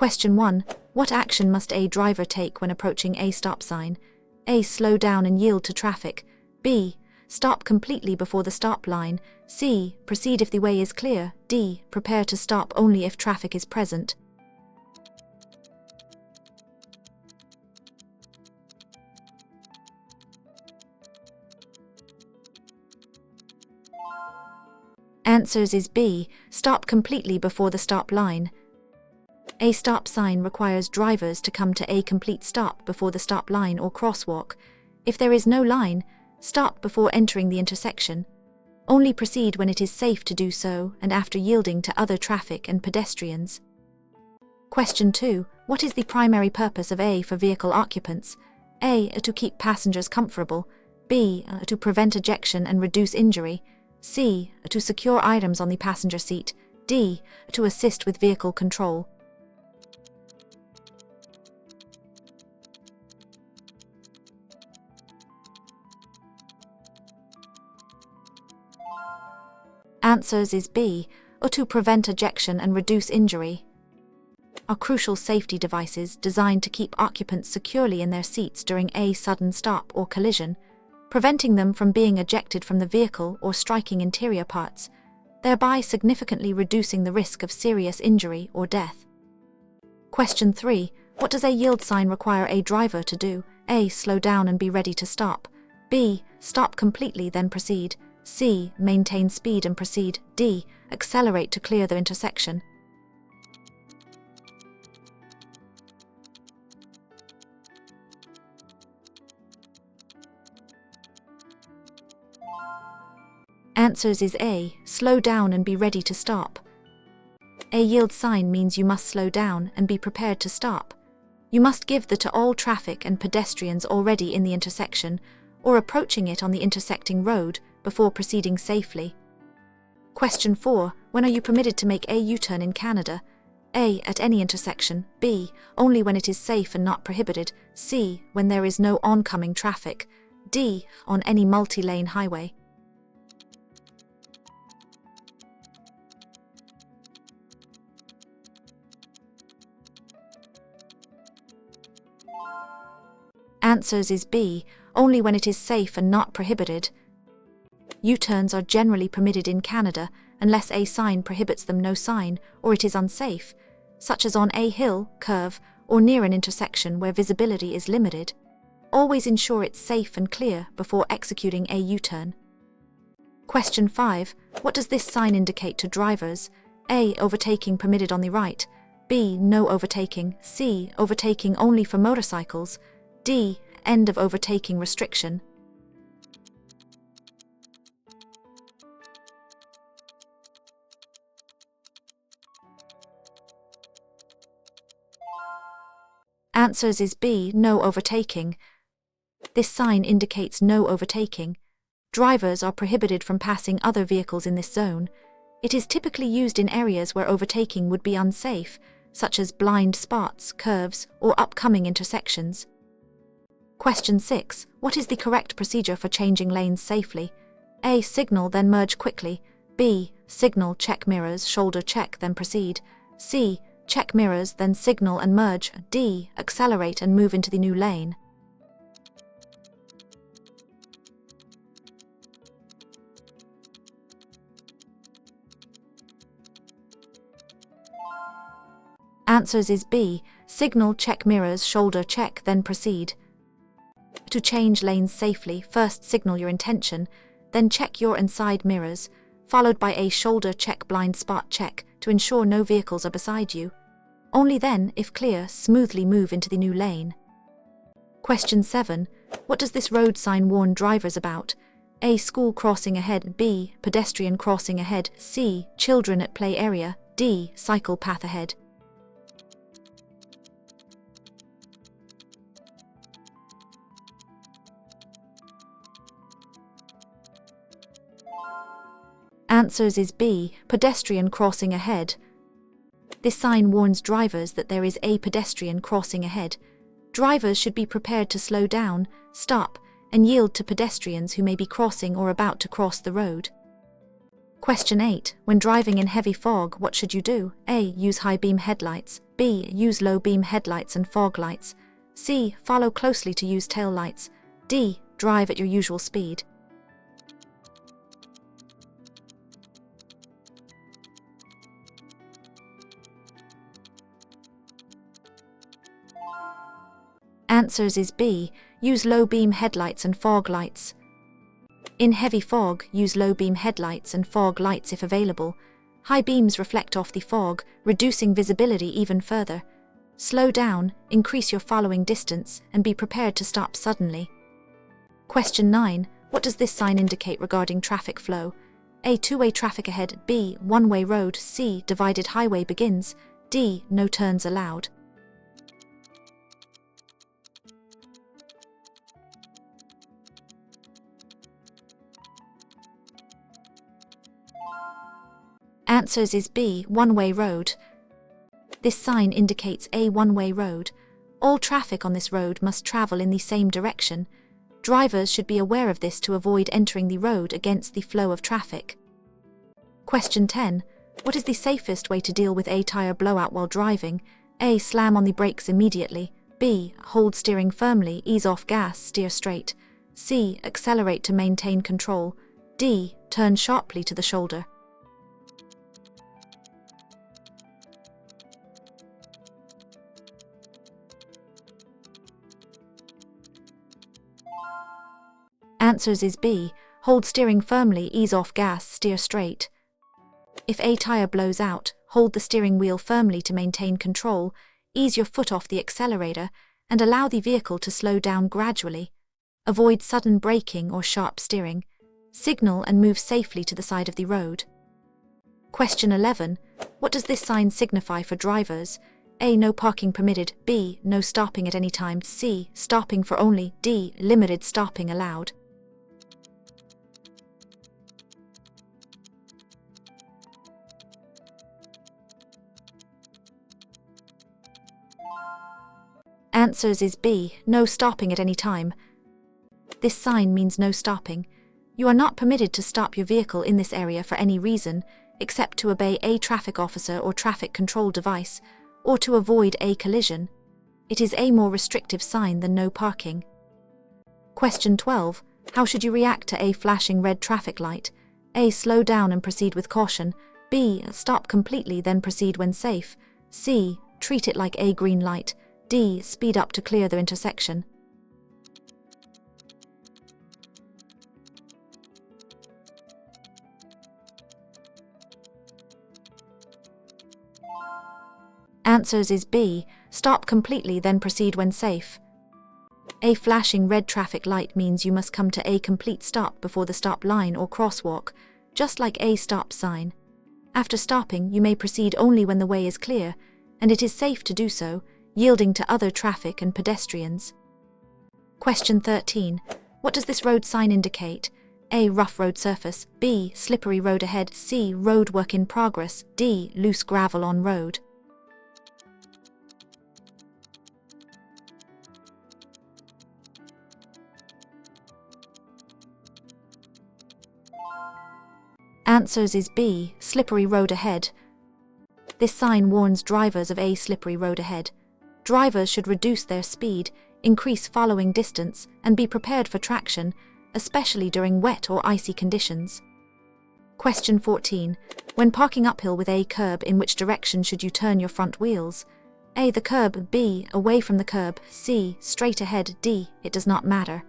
Question 1. What action must a driver take when approaching a stop sign? A. Slow down and yield to traffic. B. Stop completely before the stop line. C. Proceed if the way is clear. D. Prepare to stop only if traffic is present. Answers is B. Stop completely before the stop line. A stop sign requires drivers to come to a complete stop before the stop line or crosswalk. If there is no line, stop before entering the intersection. Only proceed when it is safe to do so and after yielding to other traffic and pedestrians. Question 2. What is the primary purpose of A for vehicle occupants? A. To keep passengers comfortable. B. To prevent ejection and reduce injury. C. To secure items on the passenger seat. D. To assist with vehicle control. Answers is B. Or to prevent ejection and reduce injury. Are crucial safety devices designed to keep occupants securely in their seats during a sudden stop or collision, preventing them from being ejected from the vehicle or striking interior parts, thereby significantly reducing the risk of serious injury or death. Question 3. What does a yield sign require a driver to do? A. Slow down and be ready to stop. B. Stop completely then proceed. C. Maintain speed and proceed. D. Accelerate to clear the intersection. Answers is A. Slow down and be ready to stop. A yield sign means you must slow down and be prepared to stop. You must give the to all traffic and pedestrians already in the intersection or approaching it on the intersecting road before proceeding safely. Question 4. When are you permitted to make a U-turn in Canada? A. At any intersection. B. Only when it is safe and not prohibited. C. When there is no oncoming traffic. D. On any multi-lane highway. Answers is B. Only when it is safe and not prohibited. U-turns are generally permitted in Canada unless a sign prohibits them, no sign, or it is unsafe, such as on a hill, curve, or near an intersection where visibility is limited. Always ensure it's safe and clear before executing a U-turn. Question 5. What does this sign indicate to drivers? A. Overtaking permitted on the right. B. No overtaking. C. Overtaking only for motorcycles. D. End of overtaking restriction. Answers is B. No overtaking. This sign indicates no overtaking. Drivers are prohibited from passing other vehicles in this zone. It is typically used in areas where overtaking would be unsafe, such as blind spots, curves, or upcoming intersections. Question 6. What is the correct procedure for changing lanes safely? A. Signal, then merge quickly. B. Signal, check mirrors, shoulder check, then proceed. C. Check mirrors, then signal and merge. D. Accelerate and move into the new lane. Answers is B. Signal, check mirrors, shoulder check, then proceed. To change lanes safely, first signal your intention, then check your and side mirrors, followed by a shoulder check, blind spot check to ensure no vehicles are beside you. Only then, if clear, smoothly move into the new lane. Question 7. What does this road sign warn drivers about? A. School crossing ahead. B. Pedestrian crossing ahead. C. Children at play area. D. Cycle path ahead. Answers is B. Pedestrian crossing ahead. This sign warns drivers that there is a pedestrian crossing ahead. Drivers should be prepared to slow down, stop, and yield to pedestrians who may be crossing or about to cross the road. Question 8. When driving in heavy fog, what should you do? A. Use high beam headlights. B. Use low beam headlights and fog lights. C. Follow closely to use tail lights. D. Drive at your usual speed. Answers is B. Use low beam headlights and fog lights. In heavy fog, use low beam headlights and fog lights if available. High beams reflect off the fog, reducing visibility even further. Slow down, increase your following distance, and be prepared to stop suddenly. Question 9. What does this sign indicate regarding traffic flow? A. Two-way traffic ahead. B. One-way road. C. Divided highway begins. D. No turns allowed. Answers is B. One-way road. This sign indicates a one-way road. All traffic on this road must travel in the same direction. Drivers should be aware of this to avoid entering the road against the flow of traffic. Question 10. What is the safest way to deal with a tire blowout while driving? A. Slam on the brakes immediately. B. Hold steering firmly, ease off gas, steer straight. C. Accelerate to maintain control. D. Turn sharply to the shoulder. Answers is B. Hold steering firmly, ease off gas, steer straight. If a tire blows out, hold the steering wheel firmly to maintain control, ease your foot off the accelerator, and allow the vehicle to slow down gradually. Avoid sudden braking or sharp steering. Signal and move safely to the side of the road. Question 11. What does this sign signify for drivers? A. No parking permitted. B. No stopping at any time. C. Stopping for only. D. Limited stopping allowed. Answers is B. No stopping at any time. This sign means no stopping. You are not permitted to stop your vehicle in this area for any reason, except to obey a traffic officer or traffic control device, or to avoid a collision. It is a more restrictive sign than no parking. Question 12. How should you react to a flashing red traffic light? A. Slow down and proceed with caution. B. Stop completely, then proceed when safe. C. Treat it like a green light. D. Speed up to clear the intersection. Answers is B. Stop completely, then proceed when safe. A flashing red traffic light means you must come to a complete stop before the stop line or crosswalk, just like a stop sign. After stopping, you may proceed only when the way is clear, and it is safe to do so, yielding to other traffic and pedestrians. Question 13. What does this road sign indicate? A. Rough road surface. B. Slippery road ahead. C. Road work in progress. D. Loose gravel on road. Answers is B. Slippery road ahead. This sign warns drivers of a slippery road ahead. Drivers should reduce their speed, increase following distance, and be prepared for traction, especially during wet or icy conditions. Question 14. When parking uphill with a curb, in which direction should you turn your front wheels? A. The curb. B. Away from the curb. C. Straight ahead. D. It does not matter.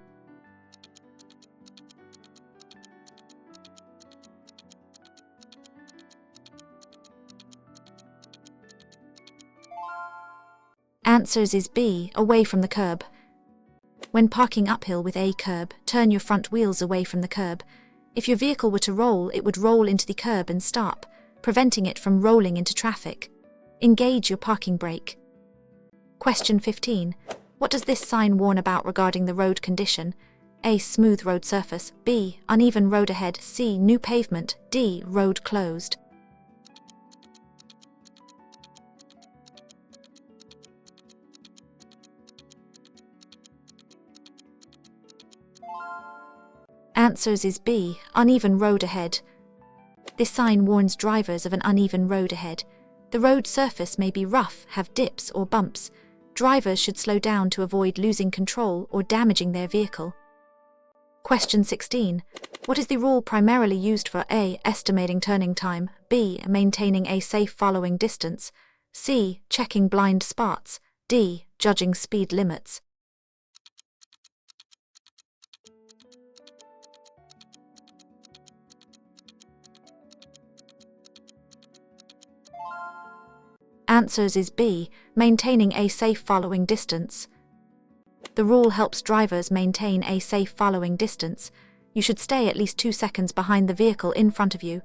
Answers is B. Away from the curb. When parking uphill with a curb, turn your front wheels away from the curb. If your vehicle were to roll, it would roll into the curb and stop, preventing it from rolling into traffic. Engage your parking brake. Question 15. What does this sign warn about regarding the road condition? A. Smooth road surface. B. Uneven road ahead. C. New pavement. D. Road closed. Answers is B. Uneven road ahead. This sign warns drivers of an uneven road ahead. The road surface may be rough, have dips or bumps. Drivers should slow down to avoid losing control or damaging their vehicle. Question 16. What is the rule primarily used for A. Estimating turning time, B. Maintaining a safe following distance, C. Checking blind spots, D. Judging speed limits? Answers is B. Maintaining a safe following distance. The rule helps drivers maintain a safe following distance. You should stay at least 2 seconds behind the vehicle in front of you.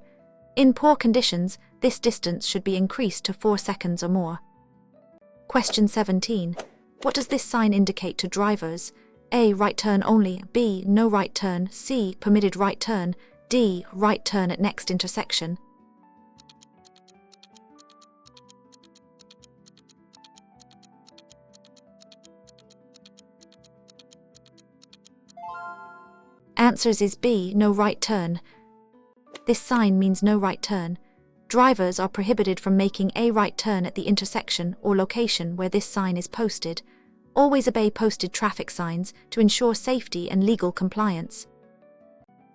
In poor conditions, this distance should be increased to 4 seconds or more. Question 17. What does this sign indicate to drivers? A. Right turn only, B. No right turn, C. Permitted right turn, D. Right turn at next intersection. Answers is B. No right turn. This sign means no right turn. Drivers are prohibited from making a right turn at the intersection or location where this sign is posted. Always obey posted traffic signs to ensure safety and legal compliance.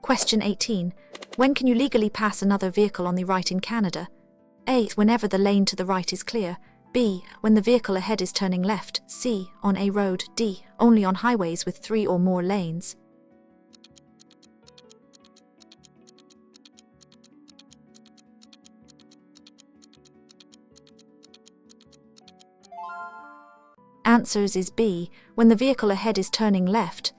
Question 18. When can you legally pass another vehicle on the right in Canada? A. Whenever the lane to the right is clear. B. When the vehicle ahead is turning left. C. On a road. D. Only on highways with 3 or more lanes. Answers is B. When the vehicle ahead is turning left.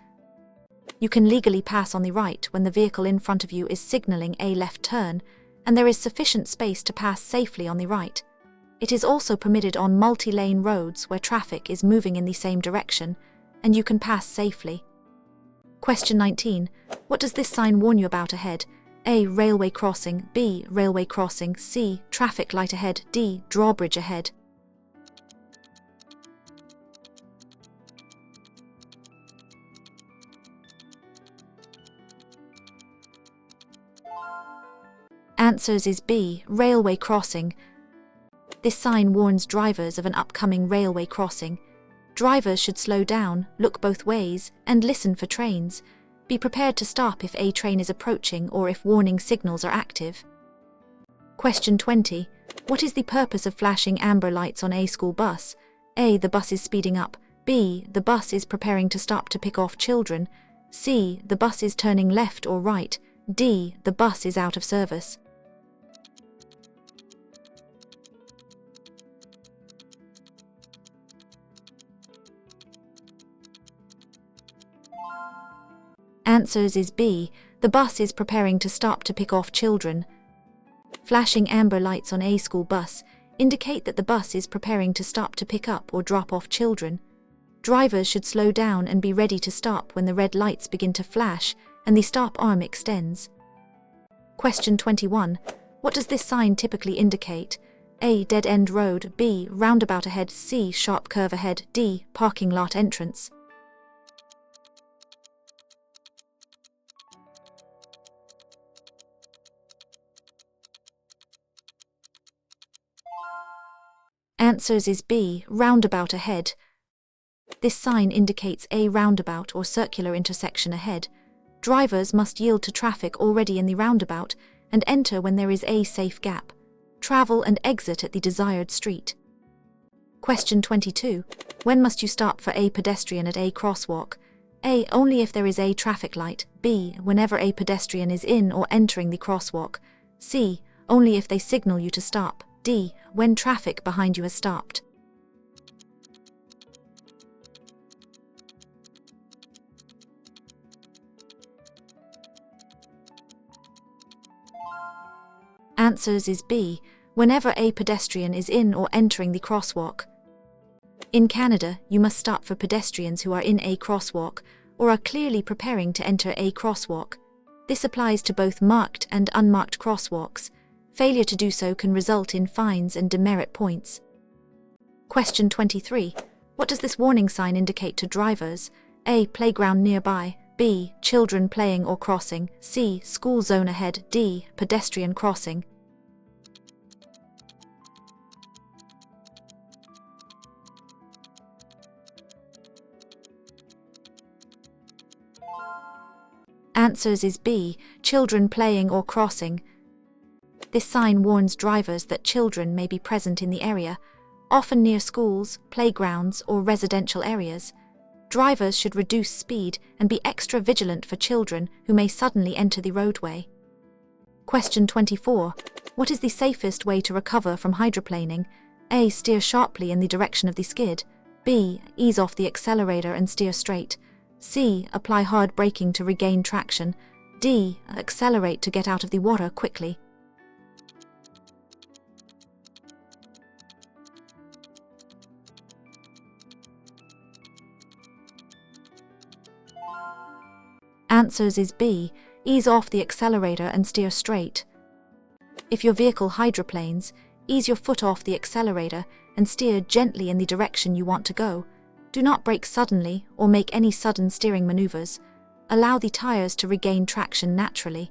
You can legally pass on the right when the vehicle in front of you is signaling a left turn, and there is sufficient space to pass safely on the right. It is also permitted on multi-lane roads where traffic is moving in the same direction, and you can pass safely. Question 19. What does this sign warn you about ahead? A. Railway crossing, B. Railway crossing, C. Traffic light ahead, D. Drawbridge ahead. Answers is B. Railway crossing. This sign warns drivers of an upcoming railway crossing. Drivers should slow down, look both ways, and listen for trains. Be prepared to stop if a train is approaching or if warning signals are active. Question 20. What is the purpose of flashing amber lights on a school bus? A. The bus is speeding up. B. The bus is preparing to stop to pick off children. C. The bus is turning left or right. D. The bus is out of service. Answers is B. The bus is preparing to stop to pick off children. Flashing amber lights on a school bus indicate that the bus is preparing to stop to pick up or drop off children. Drivers should slow down and be ready to stop when the red lights begin to flash and the stop arm extends. Question 21. What does this sign typically indicate? A. Dead-end road, B. Roundabout ahead, C. Sharp curve ahead, D. Parking lot entrance. Answers is B. Roundabout ahead. This sign indicates a roundabout or circular intersection ahead. Drivers must yield to traffic already in the roundabout and enter when there is a safe gap. Travel and exit at the desired street. Question 22. When must you stop for a pedestrian at a crosswalk? A. Only if there is a traffic light. B. Whenever a pedestrian is in or entering the crosswalk. C. Only if they signal you to stop. D. When traffic behind you has stopped. Answers is B. Whenever a pedestrian is in or entering the crosswalk. In Canada, you must stop for pedestrians who are in a crosswalk or are clearly preparing to enter a crosswalk. This applies to both marked and unmarked crosswalks. Failure to do so can result in fines and demerit points. Question 23. What does this warning sign indicate to drivers? A. Playground nearby. B. Children playing or crossing. C. School zone ahead. D. Pedestrian crossing. Answers is B. Children playing or crossing. This sign warns drivers that children may be present in the area, often near schools, playgrounds, or residential areas. Drivers should reduce speed and be extra vigilant for children who may suddenly enter the roadway. Question 24. What is the safest way to recover from hydroplaning? A. Steer sharply in the direction of the skid. B. Ease off the accelerator and steer straight. C. Apply hard braking to regain traction. D. Accelerate to get out of the water quickly. Answers is B. Ease off the accelerator and steer straight. If your vehicle hydroplanes, ease your foot off the accelerator and steer gently in the direction you want to go. Do not brake suddenly or make any sudden steering maneuvers. Allow the tires to regain traction naturally.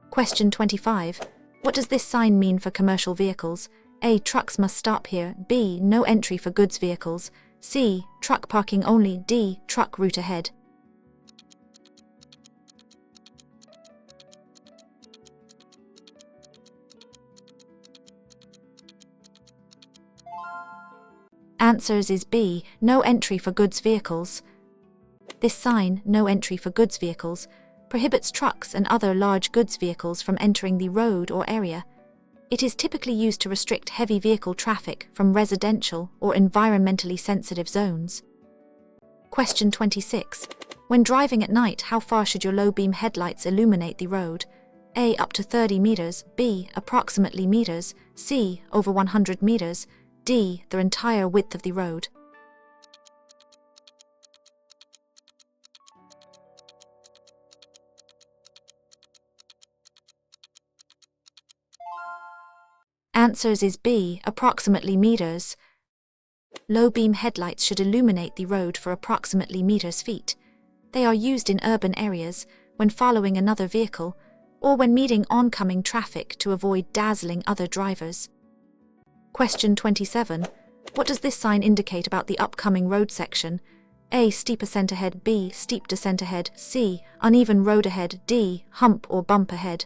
Question 25. What does this sign mean for commercial vehicles? A. Trucks must stop here. B. No entry for goods vehicles. C. Truck parking only. D. Truck route ahead. Answers is B. No entry for goods vehicles. This sign, No entry for goods vehicles, prohibits trucks and other large goods vehicles from entering the road or area. It is typically used to restrict heavy vehicle traffic from residential or environmentally sensitive zones. Question 26. When driving at night, how far should your low-beam headlights illuminate the road? A. Up to 30 meters. B. Approximately meters. C. Over 100 meters. D. The entire width of the road. Answers is B. Approximately meters. Low-beam headlights should illuminate the road for approximately meters feet. They are used in urban areas, when following another vehicle, or when meeting oncoming traffic to avoid dazzling other drivers. Question 27. What does this sign indicate about the upcoming road section? A. Steep ascent ahead. B. Steep descent ahead. C. Uneven road ahead. D. Hump or bump ahead.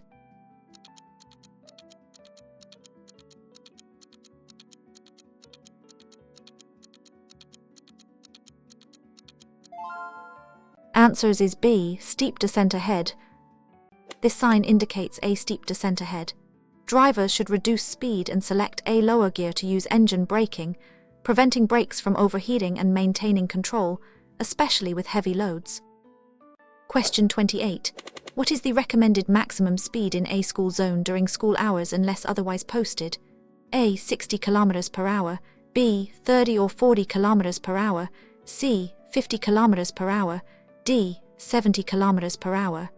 Answers is B. Steep descent ahead. This sign indicates a steep descent ahead. Drivers should reduce speed and select a lower gear to use engine braking, preventing brakes from overheating and maintaining control, especially with heavy loads. Question 28. What is the recommended maximum speed in a school zone during school hours unless otherwise posted? A. 60 km per hour. B. 30 or 40 km per hour. C. 50 km per hour. D. 70 km per hour.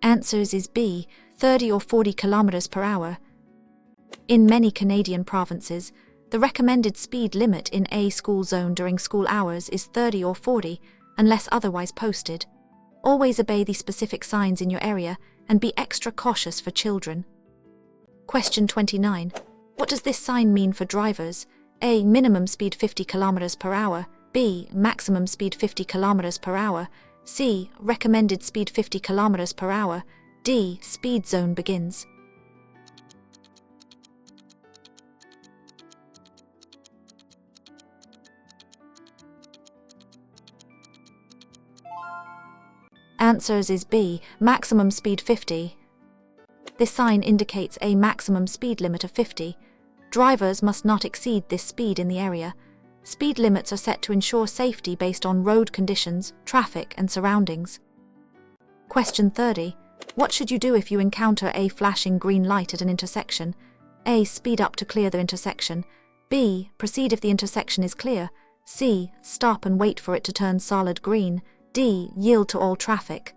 Answers is B. 30 or 40 km per hour. In many Canadian provinces, the recommended speed limit in a school zone during school hours is 30 or 40, unless otherwise posted. Always obey the specific signs in your area and be extra cautious for children. Question 29. What does this sign mean for drivers? A. Minimum speed 50 km per hour. B. Maximum speed 50 km per hour. C. Recommended speed 50 km per hour. D. Speed zone begins. Answers is B. Maximum speed 50. This sign indicates a maximum speed limit of 50. Drivers must not exceed this speed in the area. Speed limits are set to ensure safety based on road conditions, traffic, and surroundings. Question 30. What should you do if you encounter a flashing green light at an intersection? A. Speed up to clear the intersection. B. Proceed if the intersection is clear. C. Stop and wait for it to turn solid green. D. Yield to all traffic.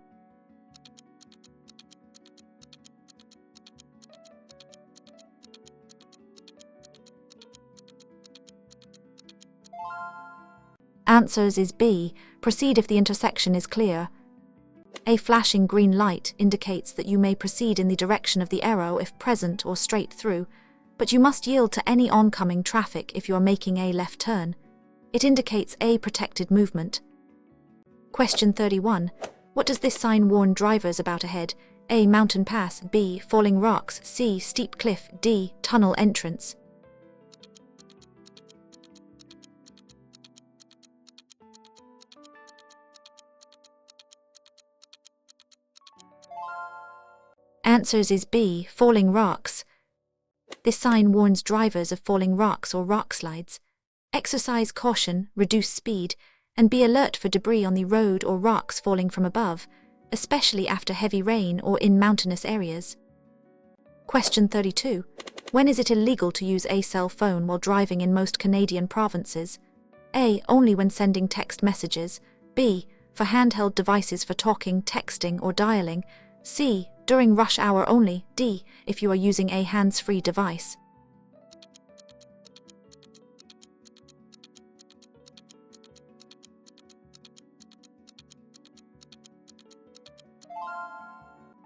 Answers is B. Proceed if the intersection is clear. A flashing green light indicates that you may proceed in the direction of the arrow if present or straight through, but you must yield to any oncoming traffic if you are making a left turn. It indicates a protected movement. Question 31. What does this sign warn drivers about ahead? A. Mountain pass. B. Falling rocks. C. Steep cliff. D. Tunnel entrance. Answers is B. Falling rocks. This sign warns drivers of falling rocks or rock slides. Exercise caution, reduce speed, and be alert for debris on the road or rocks falling from above, especially after heavy rain or in mountainous areas. Question 32. When is it illegal to use a cell phone while driving in most Canadian provinces? A. Only when sending text messages. B. For handheld devices for talking, texting, or dialing. C. During rush hour only. D. If you are using a hands-free device.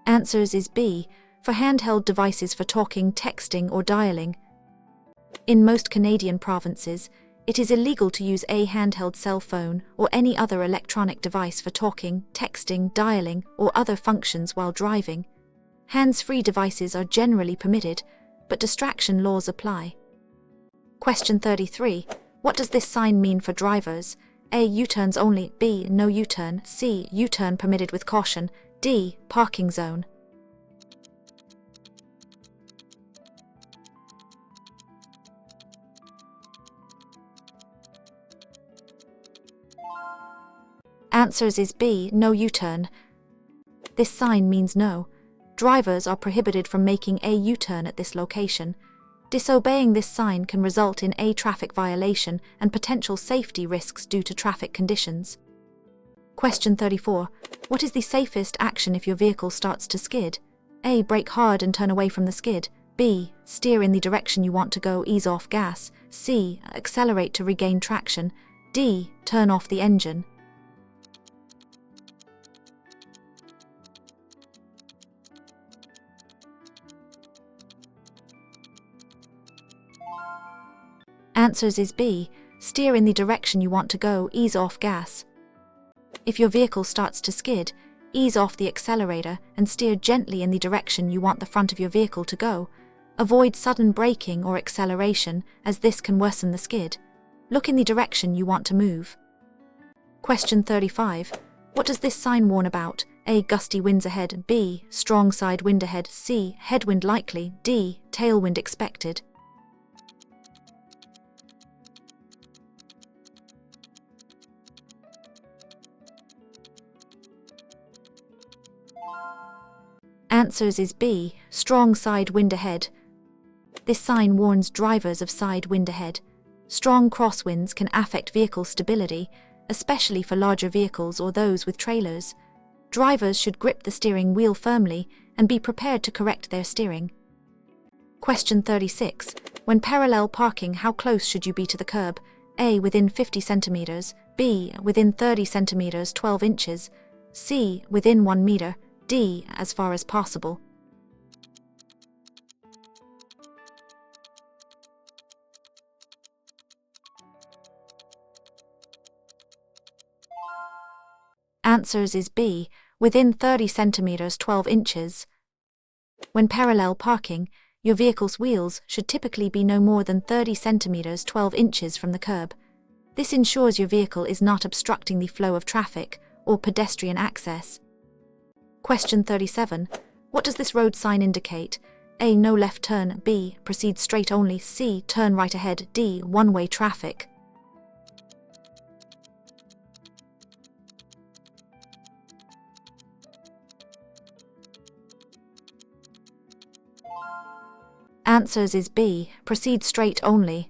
Answers is B. For handheld devices for talking, texting, or dialing. In most Canadian provinces, it is illegal to use a handheld cell phone or any other electronic device for talking, texting, dialing, or other functions while driving. Hands-free devices are generally permitted, but distraction laws apply. Question 33. What does this sign mean for drivers? A. U-turns only. B. No U-turn. C. U-turn permitted with caution. D. Parking zone. Answers is B. No U-turn. This sign means no. Drivers are prohibited from making a U-turn at this location. Disobeying this sign can result in a traffic violation and potential safety risks due to traffic conditions. Question 34. What is the safest action if your vehicle starts to skid? A. Brake hard and turn away from the skid. B. Steer in the direction you want to go, ease off gas. C. Accelerate to regain traction. D. Turn off the engine. Answers is B. Steer in the direction you want to go, ease off gas. If your vehicle starts to skid, ease off the accelerator and steer gently in the direction you want the front of your vehicle to go. Avoid sudden braking or acceleration, as this can worsen the skid. Look in the direction you want to move. Question 35. What does this sign warn about? A. Gusty winds ahead. B. Strong side wind ahead. C. Headwind likely. D. Tailwind expected. Answers is B. Strong side wind ahead. This sign warns drivers of side wind ahead. Strong crosswinds can affect vehicle stability, especially for larger vehicles or those with trailers. Drivers should grip the steering wheel firmly and be prepared to correct their steering. Question 36. When parallel parking, how close should you be to the curb? A. Within 50 centimeters. B. Within 30 centimeters, 12 inches. C. Within 1 meter. D. As far as possible. Answers is B. Within 30 centimeters, 12 inches. When parallel parking, your vehicle's wheels should typically be no more than 30 centimeters, 12 inches from the curb. This ensures your vehicle is not obstructing the flow of traffic or pedestrian access. Question 37. What does this road sign indicate? A. No left turn. B. Proceed straight only. C. Turn right ahead. D. One-way traffic. Answers is B. Proceed straight only.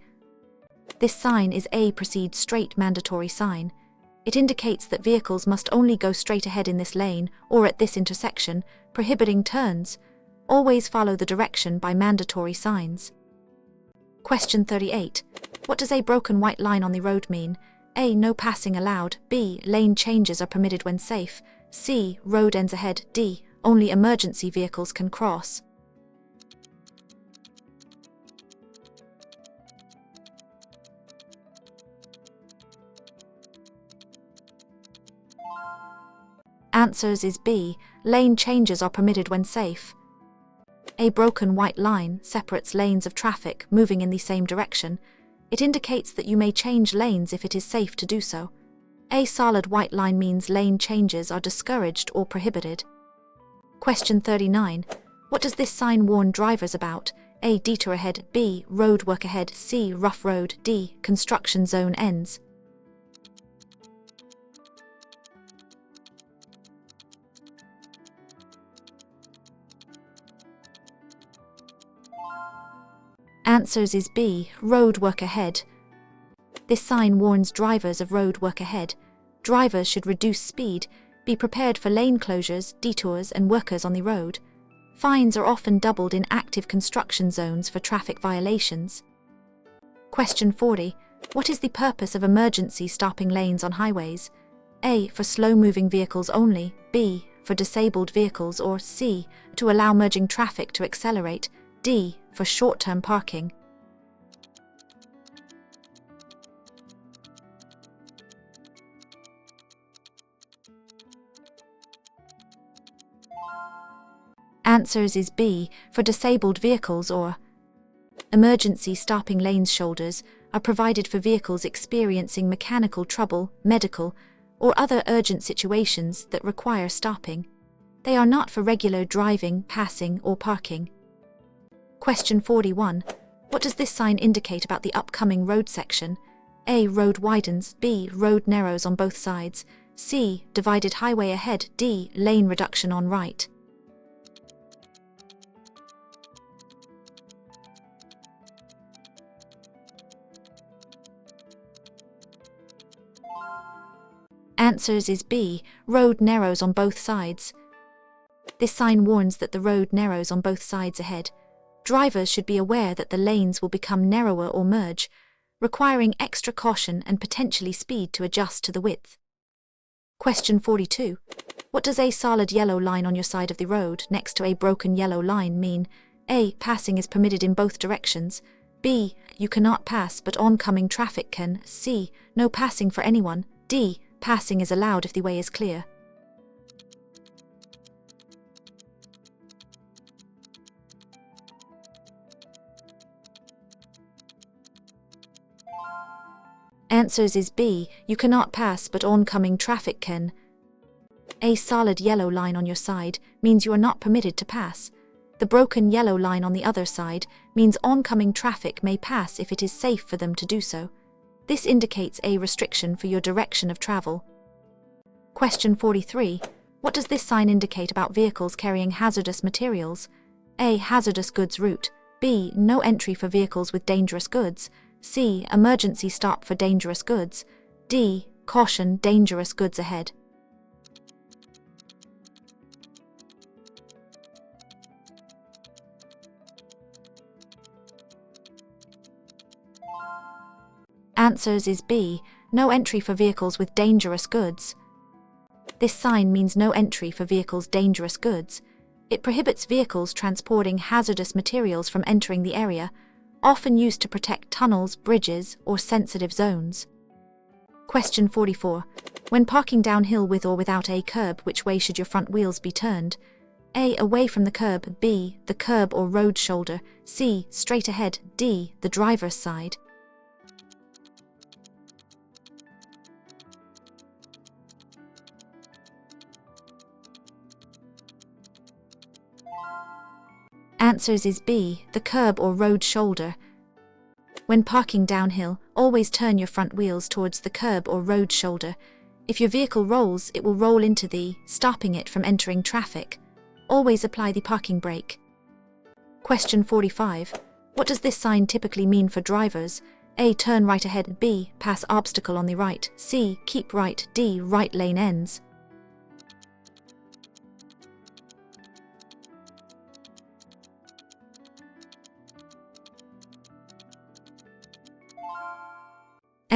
This sign is a proceed straight mandatory sign. It indicates that vehicles must only go straight ahead in this lane or at this intersection, prohibiting turns. Always follow the direction by mandatory signs. Question 38. What does a broken white line on the road mean? A. No passing allowed. B. Lane changes are permitted when safe. C. Road ends ahead. D. Only emergency vehicles can cross. Answers is B. Lane changes are permitted when safe. A broken white line separates lanes of traffic moving in the same direction. It indicates that you may change lanes if it is safe to do so. A solid white line means lane changes are discouraged or prohibited. Question 39. What does this sign warn drivers about? A. Detour ahead. B. Road work ahead. C. Rough road. D. Construction zone ends. Answers is B. Road work ahead. This sign warns drivers of road work ahead. Drivers should reduce speed, be prepared for lane closures, detours, and workers on the road. Fines are often doubled in active construction zones for traffic violations. Question 40. What is the purpose of emergency stopping lanes on highways? A. For slow-moving vehicles only. B. For disabled vehicles. Or C. To allow merging traffic to accelerate. D. For short-term parking. Answers is B. For disabled vehicles. Or emergency stopping lanes shoulders are provided for vehicles experiencing mechanical trouble, medical, or other urgent situations that require stopping. They are not for regular driving, passing, or parking. Question 41. What does this sign indicate about the upcoming road section? A. Road widens. B. Road narrows on both sides. C. Divided highway ahead. D. Lane reduction on right. Answers is B. Road narrows on both sides. This sign warns that the road narrows on both sides ahead. Drivers should be aware that the lanes will become narrower or merge, requiring extra caution and potentially speed to adjust to the width. Question 42. What does a solid yellow line on your side of the road next to a broken yellow line mean? A. Passing is permitted in both directions. B. You cannot pass but oncoming traffic can. C. No passing for anyone. D. Passing is allowed if the way is clear. Answers is B. You cannot pass but oncoming traffic can. A solid yellow line on your side means you are not permitted to pass. The broken yellow line on the other side means oncoming traffic may pass if it is safe for them to do so. This indicates a restriction for your direction of travel. Question 43. What does this sign indicate about vehicles carrying hazardous materials? A. Hazardous goods route. B. No entry for vehicles with dangerous goods. C. Emergency stop for dangerous goods. D. Caution, dangerous goods ahead. Answers is B. No entry for vehicles with dangerous goods. This sign means no entry for vehicles dangerous goods. It prohibits vehicles transporting hazardous materials from entering the area, often used to protect tunnels, bridges, or sensitive zones. Question 44. When parking downhill with or without a curb, which way should your front wheels be turned? A. Away from the curb. B. The curb or road shoulder. C. Straight ahead. D. The driver's side. Answers is B. The curb or road shoulder. When parking downhill, always turn your front wheels towards the curb or road shoulder. If your vehicle rolls, it will roll into the, stopping it from entering traffic. Always apply the parking brake. Question 45. What does this sign typically mean for drivers? A. Turn right ahead. B. Pass obstacle on the right. C. Keep right. D. Right lane ends.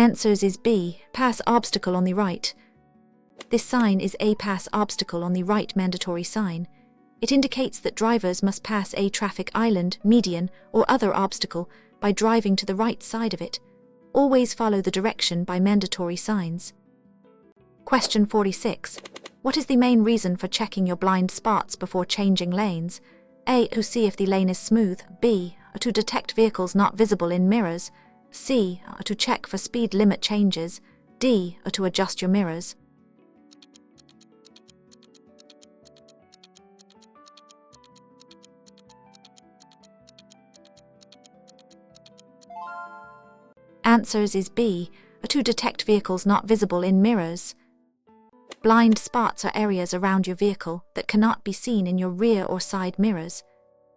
Answers is B, pass obstacle on the right. This sign is a pass obstacle on the right mandatory sign. It indicates that drivers must pass a traffic island, median, or other obstacle by driving to the right side of it. Always follow the direction by mandatory signs. Question 46. What is the main reason for checking your blind spots before changing lanes? A. To see if the lane is smooth. B. To detect vehicles not visible in mirrors. C. To check for speed limit changes. D. To adjust your mirrors. Answers is B, to detect vehicles not visible in mirrors. Blind spots are areas around your vehicle that cannot be seen in your rear or side mirrors.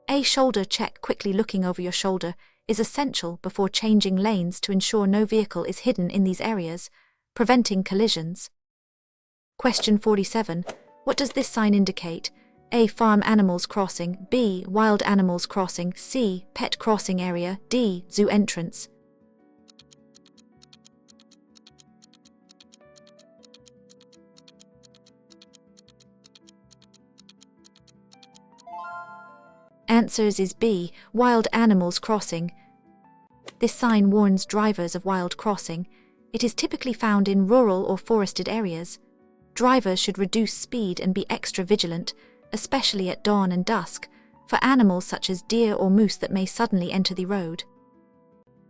A shoulder check, quickly looking over your shoulder, is essential before changing lanes to ensure no vehicle is hidden in these areas, preventing collisions. Question 47. What does this sign indicate? A. Farm animals crossing. B. Wild animals crossing. C. Pet crossing area. D. Zoo entrance. Answers is B, wild animals crossing. This sign warns drivers of wild crossing. It is typically found in rural or forested areas. Drivers should reduce speed and be extra vigilant, especially at dawn and dusk, for animals such as deer or moose that may suddenly enter the road.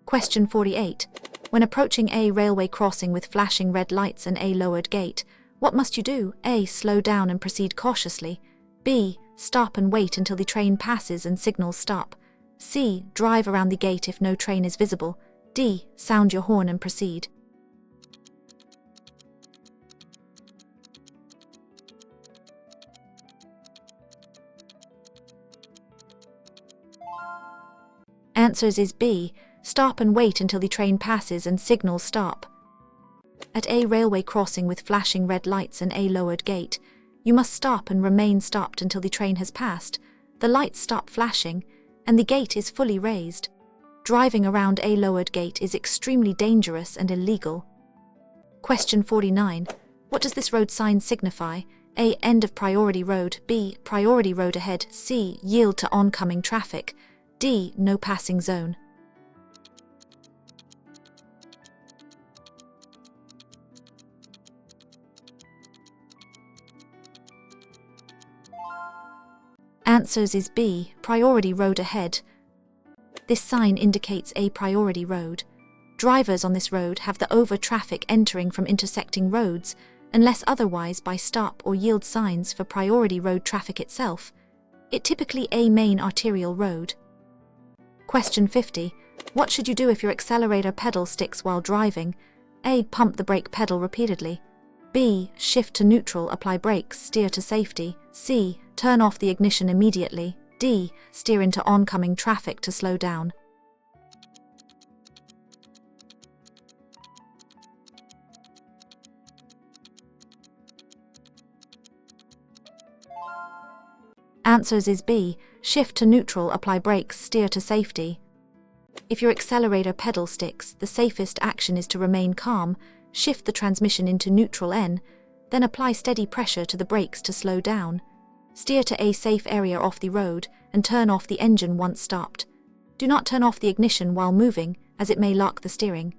Question 48. When approaching a railway crossing with flashing red lights and a lowered gate, what must you do? A. Slow down and proceed cautiously. B. Stop and wait until the train passes and signals stop. C. Drive around the gate if no train is visible. D. Sound your horn and proceed. Answers is B. Stop and wait until the train passes and signals stop. At a railway crossing with flashing red lights and a lowered gate, you must stop and remain stopped until the train has passed, the lights stop flashing, and the gate is fully raised. Driving around a lowered gate is extremely dangerous and illegal. Question 49. What does this road sign signify? A. End of priority road. B. Priority road ahead. C. Yield to oncoming traffic. D. No passing zone. Answers is B, priority road ahead. This sign indicates a priority road. Drivers on this road have the over traffic entering from intersecting roads, unless otherwise by stop or yield signs for priority road traffic itself. It typically a main arterial road. Question 50. What should you do if your accelerator pedal sticks while driving? A. Pump the brake pedal repeatedly. B. Shift to neutral, apply brakes, steer to safety. C. Turn off the ignition immediately. D. Steer into oncoming traffic to slow down. Answers is B. Shift to neutral, apply brakes, steer to safety. If your accelerator pedal sticks, the safest action is to remain calm, shift the transmission into neutral N, then apply steady pressure to the brakes to slow down. Steer to a safe area off the road and turn off the engine once stopped. Do not turn off the ignition while moving, as it may lock the steering.